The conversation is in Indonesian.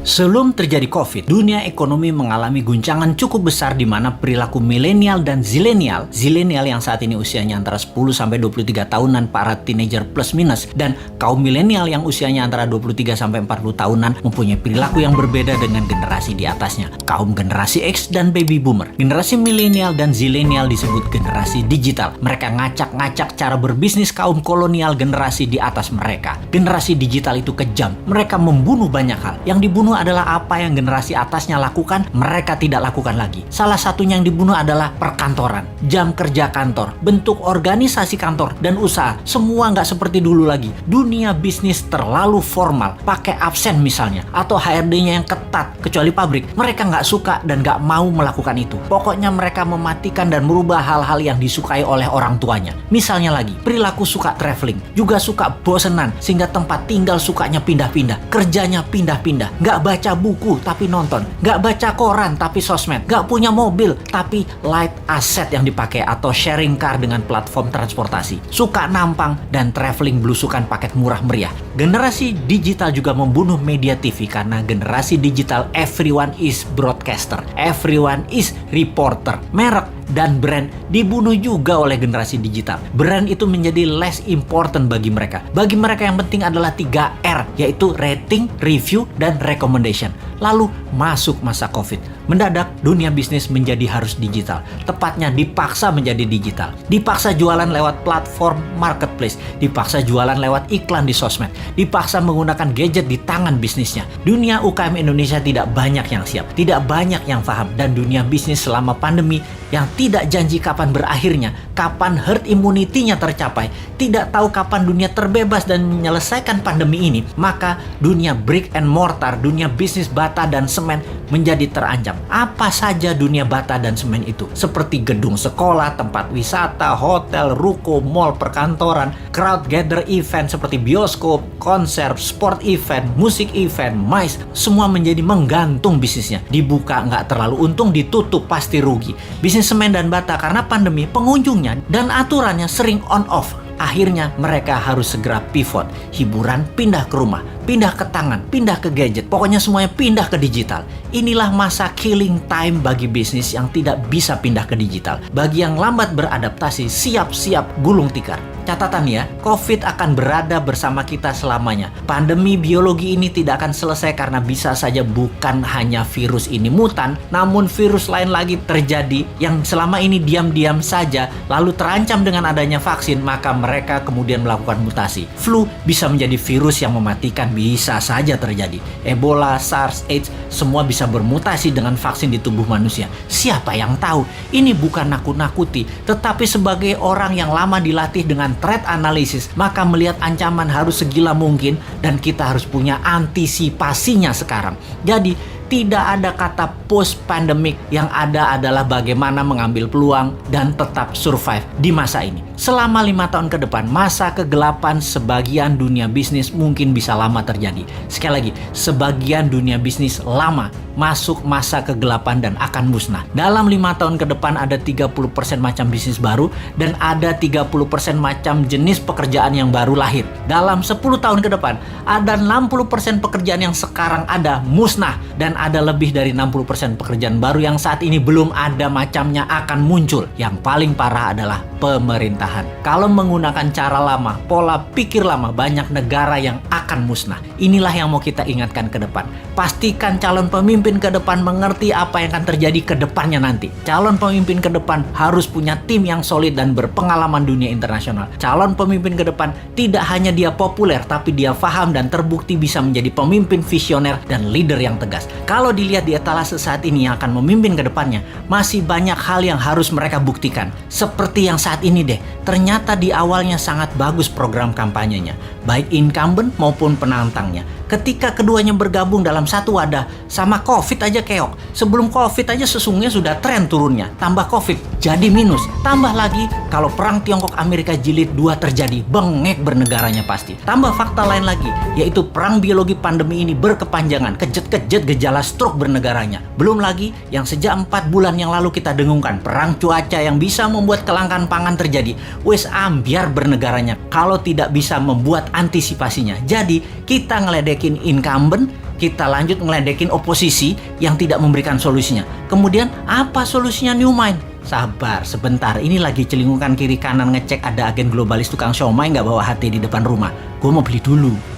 Sebelum terjadi COVID, dunia ekonomi mengalami guncangan cukup besar di mana perilaku milenial dan zilenial yang saat ini usianya antara 10 sampai 23 tahunan, para teenager plus minus, dan kaum milenial yang usianya antara 23 sampai 40 tahunan mempunyai perilaku yang berbeda dengan generasi di atasnya, kaum generasi X dan baby boomer. Generasi milenial dan zilenial disebut generasi digital. Mereka ngacak-ngacak cara berbisnis kaum kolonial generasi di atas mereka. Generasi digital itu kejam. Mereka membunuh banyak hal. Yang dibunuh adalah apa yang generasi atasnya lakukan, mereka tidak lakukan lagi. Salah satunya yang dibunuh adalah perkantoran, jam kerja kantor, bentuk organisasi kantor dan usaha. Semua nggak seperti dulu lagi. Dunia bisnis terlalu formal, pakai absen misalnya, atau HRD-nya yang ketat, kecuali pabrik. Mereka nggak suka dan nggak mau melakukan itu. Pokoknya mereka mematikan dan merubah hal-hal yang disukai oleh orang tuanya. Misalnya lagi, perilaku suka traveling, juga suka bosenan, sehingga tempat tinggal sukanya pindah-pindah, kerjanya pindah-pindah, nggak baca buku tapi nonton, nggak baca koran tapi sosmed, nggak punya mobil tapi light asset yang dipakai atau sharing car dengan platform transportasi, suka nampang dan traveling belusukan paket murah meriah. Generasi digital juga membunuh media TV karena generasi digital everyone is broadcaster, everyone is reporter. Merek dan brand dibunuh juga oleh generasi digital. Brand itu menjadi less important bagi mereka. Bagi mereka yang penting adalah 3R, yaitu rating, review, dan recommendation. Lalu masuk masa COVID. Mendadak dunia bisnis menjadi harus digital. Tepatnya dipaksa menjadi digital. Dipaksa jualan lewat platform marketplace. Dipaksa jualan lewat iklan di sosmed. Dipaksa menggunakan gadget di tangan bisnisnya. Dunia UKM Indonesia tidak banyak yang siap. Tidak banyak yang paham. Dan dunia bisnis selama pandemi yang tidak janji kapan berakhirnya, kapan herd immunity-nya tercapai, tidak tahu kapan dunia terbebas dan menyelesaikan pandemi ini, maka dunia brick and mortar, dunia bisnis bata dan semen menjadi terancam. Apa saja dunia bata dan semen itu? Seperti gedung sekolah, tempat wisata, hotel, ruko, mall, perkantoran, crowd gather event seperti bioskop, konser, sport event, musik event, MICE, semua menjadi menggantung bisnisnya. Dibuka nggak terlalu untung, ditutup pasti rugi. Bisnis semen dan bata karena pandemi, pengunjungnya dan aturannya sering on off. Akhirnya mereka harus segera pivot. Hiburan pindah ke rumah, pindah ke tangan, pindah ke gadget. Pokoknya semuanya pindah ke digital. Inilah masa killing time bagi bisnis yang tidak bisa pindah ke digital. Bagi yang lambat beradaptasi, siap-siap gulung tikar. Catatan ya, COVID akan berada bersama kita selamanya. Pandemi biologi ini tidak akan selesai karena bisa saja bukan hanya virus ini mutan, namun virus lain lagi terjadi yang selama ini diam-diam saja, lalu terancam dengan adanya vaksin, maka mereka kemudian melakukan mutasi. Flu bisa menjadi virus yang mematikan, bisa saja terjadi. Ebola, SARS, AIDS, semua bisa bermutasi dengan vaksin di tubuh manusia. Siapa yang tahu? Ini bukan nakut-nakuti, tetapi sebagai orang yang lama dilatih dengan threat analysis, maka melihat ancaman harus segila mungkin dan kita harus punya antisipasinya sekarang. Jadi tidak ada kata post pandemic, yang ada adalah bagaimana mengambil peluang dan tetap survive di masa ini. Selama 5 tahun ke depan, masa kegelapan sebagian dunia bisnis mungkin bisa lama terjadi. Sekali lagi, sebagian dunia bisnis lama masuk masa kegelapan dan akan musnah. Dalam 5 tahun ke depan ada 30% macam bisnis baru dan ada 30% macam jenis pekerjaan yang baru lahir. Dalam 10 tahun ke depan ada 60% pekerjaan yang sekarang ada musnah dan ada lebih dari 60% pekerjaan baru yang saat ini belum ada macamnya akan muncul. Yang paling parah adalah pemerintahan. Kalau menggunakan cara lama, pola pikir lama, banyak negara yang akan musnah. Inilah yang mau kita ingatkan ke depan. Pastikan calon pemimpin ke depan mengerti apa yang akan terjadi ke depannya nanti. Calon pemimpin ke depan harus punya tim yang solid dan berpengalaman dunia internasional. Calon pemimpin ke depan tidak hanya dia populer, tapi dia paham dan terbukti bisa menjadi pemimpin visioner dan leader yang tegas. Kalau dilihat di etalase saat ini yang akan memimpin ke depannya, masih banyak hal yang harus mereka buktikan. Seperti yang saat ini deh, ternyata di awalnya sangat bagus program kampanyenya, baik incumbent maupun penantangnya. Ketika keduanya bergabung dalam satu wadah, sama COVID aja keok. Sebelum COVID aja sesungguhnya sudah tren turunnya. Tambah COVID, jadi minus. Tambah lagi, kalau perang Tiongkok-Amerika jilid 2 terjadi, bengek bernegaranya pasti. Tambah fakta lain lagi, yaitu perang biologi pandemi ini berkepanjangan, kejet-kejet gejala stroke bernegaranya. Belum lagi, yang sejak 4 bulan yang lalu kita dengungkan, perang cuaca yang bisa membuat kelangkaan pangan terjadi. Wes ambiar bernegaranya, kalau tidak bisa membuat antisipasinya. Jadi, kita ngeledekin incumbent, kita lanjut ngeledekin oposisi yang tidak memberikan solusinya. Kemudian apa solusinya New Mind? Sabar, sebentar. Ini lagi celingukan kiri kanan ngecek ada agen globalis tukang siomay nggak bawa HT di depan rumah. Gue mau beli dulu.